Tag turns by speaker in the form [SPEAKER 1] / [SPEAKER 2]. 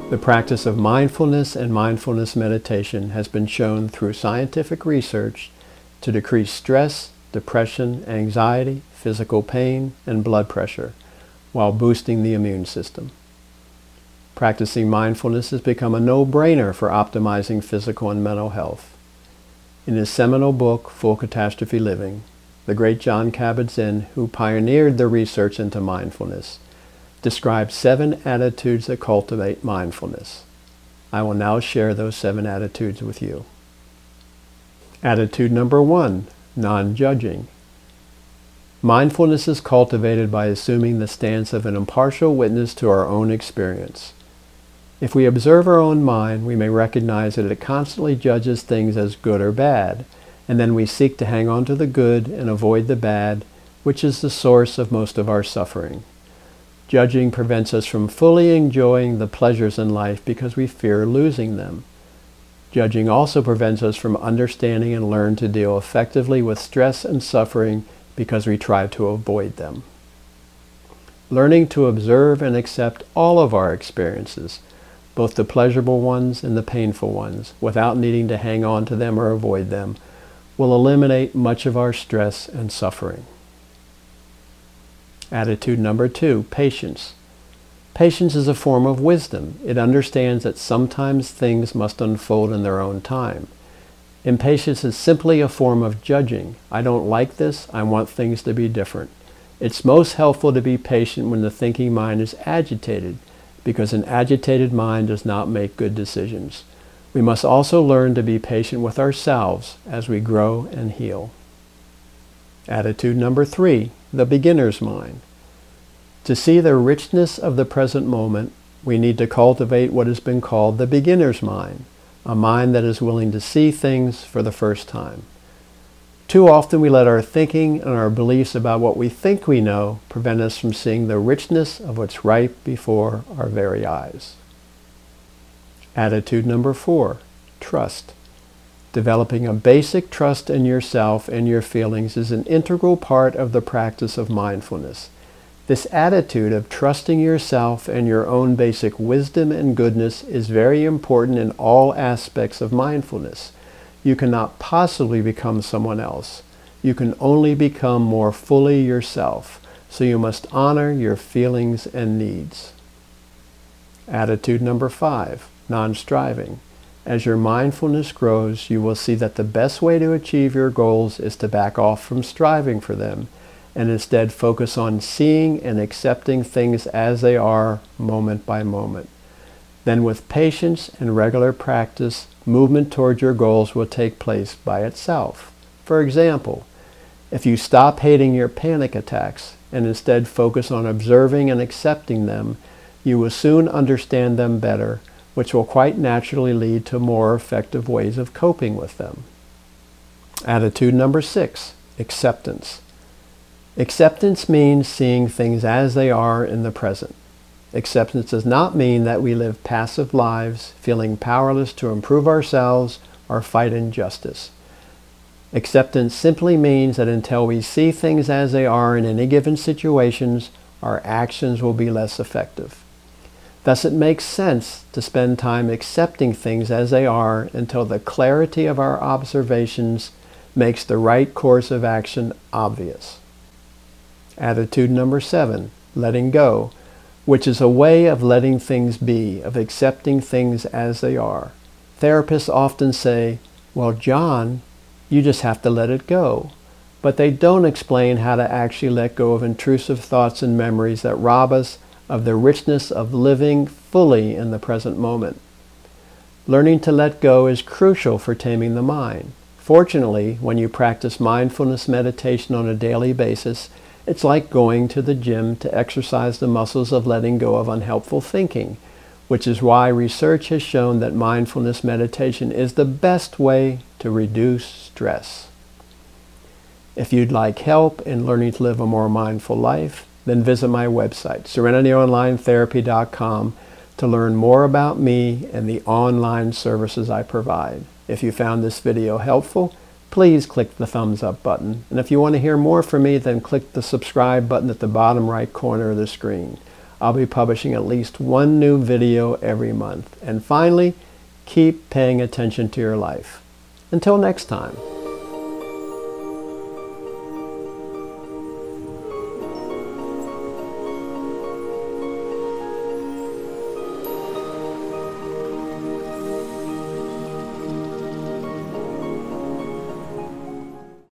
[SPEAKER 1] The practice of mindfulness and mindfulness meditation has been shown through scientific research to decrease stress, depression, anxiety, physical pain, and blood pressure, while boosting the immune system. Practicing mindfulness has become a no-brainer for optimizing physical and mental health. In his seminal book, Full Catastrophe Living, the great John Kabat-Zinn, who pioneered the research into mindfulness, describes 7 attitudes that cultivate mindfulness. I will now share those 7 attitudes with you. Attitude number 1, non-judging. Mindfulness is cultivated by assuming the stance of an impartial witness to our own experience. If we observe our own mind, we may recognize that it constantly judges things as good or bad, and then we seek to hang on to the good and avoid the bad, which is the source of most of our suffering. Judging prevents us from fully enjoying the pleasures in life because we fear losing them. Judging also prevents us from understanding and learn to deal effectively with stress and suffering because we try to avoid them. Learning to observe and accept all of our experiences, both the pleasurable ones and the painful ones, without needing to hang on to them or avoid them, will eliminate much of our stress and suffering. Attitude number 2, patience. Patience is a form of wisdom. It understands that sometimes things must unfold in their own time. Impatience is simply a form of judging. I don't like this. I want things to be different. It's most helpful to be patient when the thinking mind is agitated, because an agitated mind does not make good decisions. We must also learn to be patient with ourselves as we grow and heal. Attitude number 3, the beginner's mind. To see the richness of the present moment, we need to cultivate what has been called the beginner's mind, a mind that is willing to see things for the first time. Too often we let our thinking and our beliefs about what we think we know prevent us from seeing the richness of what's right before our very eyes. Attitude number 4, trust. Developing a basic trust in yourself and your feelings is an integral part of the practice of mindfulness. This attitude of trusting yourself and your own basic wisdom and goodness is very important in all aspects of mindfulness. You cannot possibly become someone else. You can only become more fully yourself, so you must honor your feelings and needs. Attitude number 5, non-striving. As your mindfulness grows, you will see that the best way to achieve your goals is to back off from striving for them and instead focus on seeing and accepting things as they are moment by moment. Then with patience and regular practice, movement toward your goals will take place by itself. For example, if you stop hating your panic attacks and instead focus on observing and accepting them, you will soon understand them better, which will quite naturally lead to more effective ways of coping with them. Attitude number 6, acceptance. Acceptance means seeing things as they are in the present. Acceptance does not mean that we live passive lives, feeling powerless to improve ourselves or fight injustice. Acceptance simply means that until we see things as they are in any given situations, our actions will be less effective. Thus, it makes sense to spend time accepting things as they are until the clarity of our observations makes the right course of action obvious. Attitude number 7, letting go, which is a way of letting things be, of accepting things as they are. Therapists often say, "Well, John, you just have to let it go." But they don't explain how to actually let go of intrusive thoughts and memories that rob us of the richness of living fully in the present moment. Learning to let go is crucial for taming the mind. Fortunately, when you practice mindfulness meditation on a daily basis, it's like going to the gym to exercise the muscles of letting go of unhelpful thinking, which is why research has shown that mindfulness meditation is the best way to reduce stress. If you'd like help in learning to live a more mindful life, then visit my website, serenityonlinetherapy.com, to learn more about me and the online services I provide. If you found this video helpful, please click the thumbs up button. And if you want to hear more from me, then click the subscribe button at the bottom right corner of the screen. I'll be publishing at least one new video every month. And finally, keep paying attention to your life. Until next time.